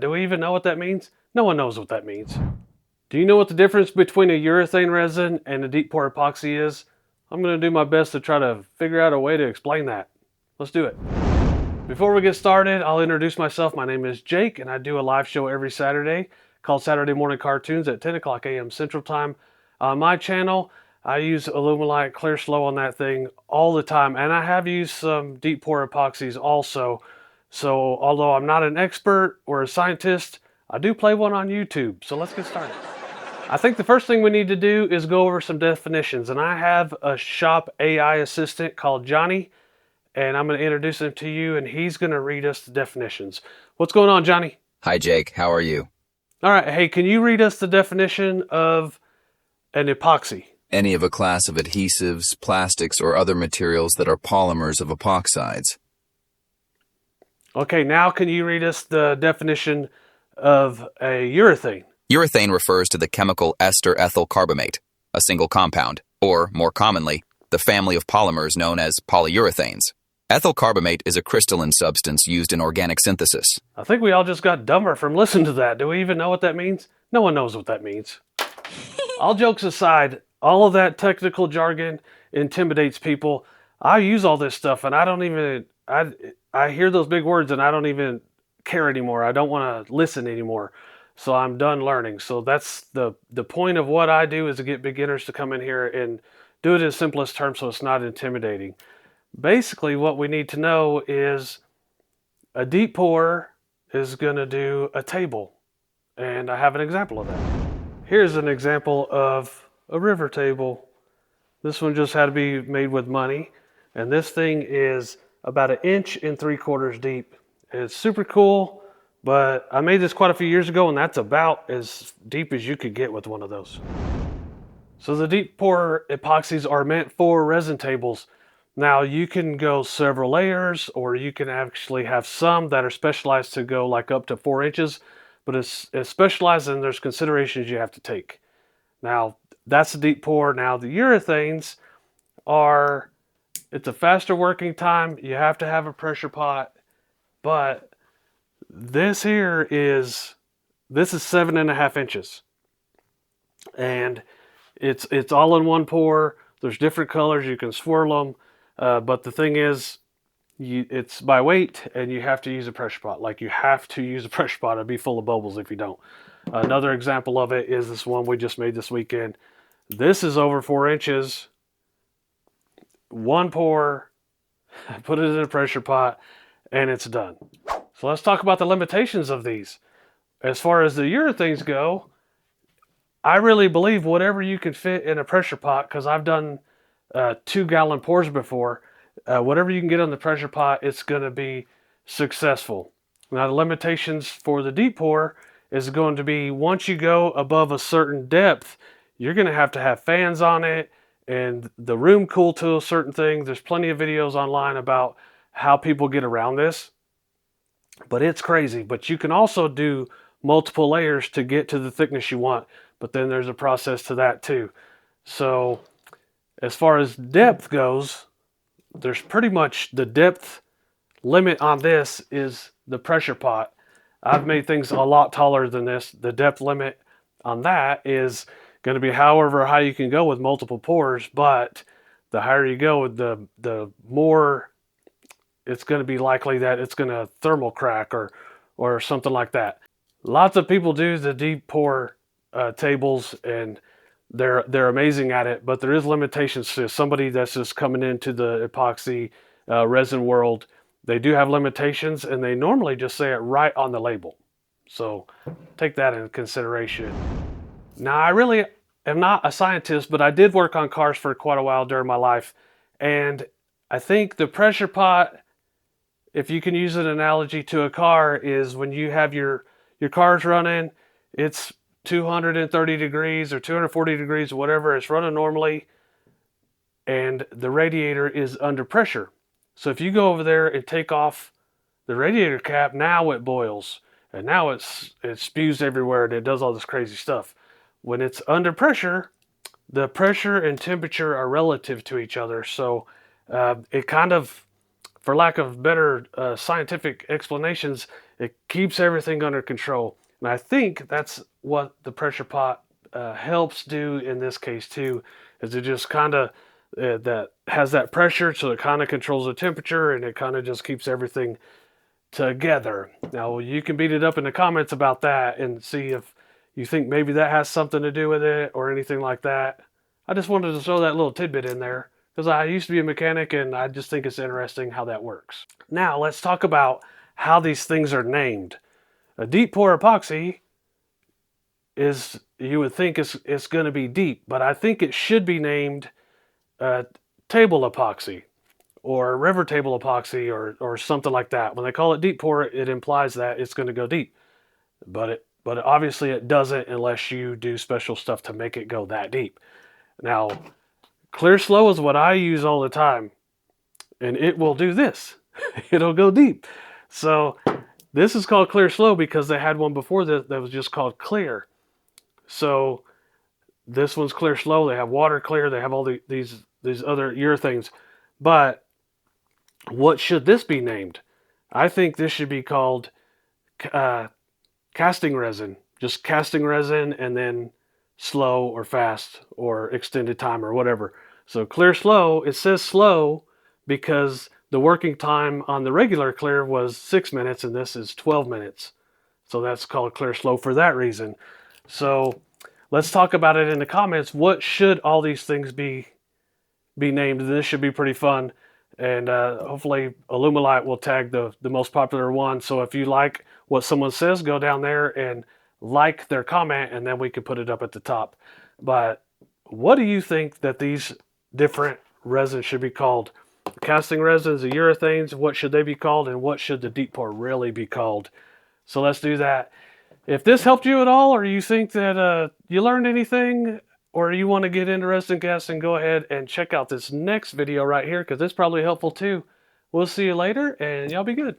Do we even know what that means? No one knows what that means. Do you know what the difference between a urethane resin and a deep pour epoxy is? I'm going to do my best to try to figure out a way to explain that. Let's do it. Before we get started, I'll introduce myself. My name is Jake, and I do a live show every Saturday called Saturday Morning Cartoons at 10 o'clock a.m. Central Time. On my channel, I use Alumilite Clear Slow on that thing all the time, and I have used some deep pour epoxies also. So although I'm not an expert or a scientist, I do play one on YouTube. So let's get started. I think the first thing we need to do is go over some definitions, and I have a shop AI assistant called Johnny, and I'm going to introduce him to you, and he's going to read us the definitions. What's going on, Johnny? Hi, Jake. How are you? All right. Hey, can you read us the definition of an epoxy? Any of a class of adhesives, plastics, or other materials that are polymers of epoxides. Okay, now can you read us the definition of a urethane? Urethane refers to the chemical ester ethyl carbamate, a single compound, or, more commonly, the family of polymers known as polyurethanes. Ethyl carbamate is a crystalline substance used in organic synthesis. I think we all just got dumber from listening to that. Do we even know what that means? No one knows what that means. All jokes aside, all of that technical jargon intimidates people. I use all this stuff and I hear those big words and I don't even care anymore. I don't want to listen anymore. So I'm done learning. So that's the point of what I do, is to get beginners to come in here and do it in simplest terms so it's not intimidating. Basically, what we need to know is a deep pour is going to do a table. And I have an example of that. Here's an example of a river table. This one just had to be made with money. And this thing is about 1 3/4 inches deep. It's super cool, but I made this quite a few years ago, and that's about as deep as you could get with one of those. So the deep pour epoxies are meant for resin tables. Now you can go several layers, or you can actually have some that are specialized to go like up to 4 inches, but it's specialized and there's considerations you have to take. Now that's the deep pour. Now the urethanes it's a faster working time. You have to have a pressure pot, but this is 7.5 inches, and it's all in one pour. There's different colors. You can swirl them. But the thing is, it's by weight, and you have to use a pressure pot. Like, you have to use a pressure pot. It'd be full of bubbles if you don't. Another example of it is this one we just made this weekend. This is over 4 inches. One pour, put it in a pressure pot, and it's done. So let's talk about the limitations of these. As far as the urethanes go, I really believe whatever you can fit in a pressure pot, because I've done 2-gallon pours before, whatever you can get on the pressure pot, it's going to be successful. Now the limitations for the deep pour is going to be, once you go above a certain depth, you're going to have fans on it and the room cool to a certain thing. There's plenty of videos online about how people get around this, but it's crazy. But you can also do multiple layers to get to the thickness you want, but then there's a process to that too. So as far as depth goes, there's pretty much the depth limit on this is the pressure pot. I've made things a lot taller than this. The depth limit on that is going to be however high you can go with multiple pours, but the higher you go, the more it's going to be likely that it's going to thermal crack or something like that. Lots of people do the deep pour tables, and they're amazing at it, but there is limitations to somebody that's just coming into the epoxy resin world. They do have limitations, and they normally just say it right on the label. So take that into consideration. Now, I really am not a scientist, but I did work on cars for quite a while during my life, and I think the pressure pot, if you can use an analogy to a car, is when you have your car's running, it's 230 degrees or 240 degrees, whatever, it's running normally, and the radiator is under pressure. So if you go over there and take off the radiator cap, now it boils, and now it spews everywhere, and it does all this crazy stuff. When it's under pressure, the pressure and temperature are relative to each other, so it kind of, for lack of better scientific explanations, It keeps everything under control. And I think that's what the pressure pot helps do in this case too, is it just kind of that has that pressure, so it kind of controls the temperature and it kind of just keeps everything together. Now you can beat it up in the comments about that and see if you think maybe that has something to do with it or anything like that. I just wanted to throw that little tidbit in there because I used to be a mechanic and I just think it's interesting how that works. Now let's talk about how these things are named. A deep pour epoxy is, you would think it's going to be deep, but I think it should be named table epoxy or river table epoxy or something like that. When they call it deep pour, it implies that it's going to go deep, but obviously it doesn't unless you do special stuff to make it go that deep. Now, clear slow is what I use all the time, and it will do this. It'll go deep. So this is called clear slow because they had one before that was just called clear. So this one's clear slow. They have water clear. They have all these other urethanes. But what should this be named? I think this should be called casting resin. Just casting resin and then slow or fast or extended time or whatever. So clear slow, it says slow because the working time on the regular clear was 6 minutes and this is 12 minutes. So that's called clear slow for that reason. So let's talk about it in the comments. What should all these things be named? This should be pretty fun. And hopefully Alumilite will tag the most popular one. So if you like what someone says, go down there and like their comment, and then we can put it up at the top. But what do you think that these different resins should be called? The casting resins, the urethanes, what should they be called? And what should the deep pour really be called? So let's do that. If this helped you at all, or you think that you learned anything, or you want to get into resin casting, go ahead and check out this next video right here because it's probably helpful too. We'll see you later, and y'all be good.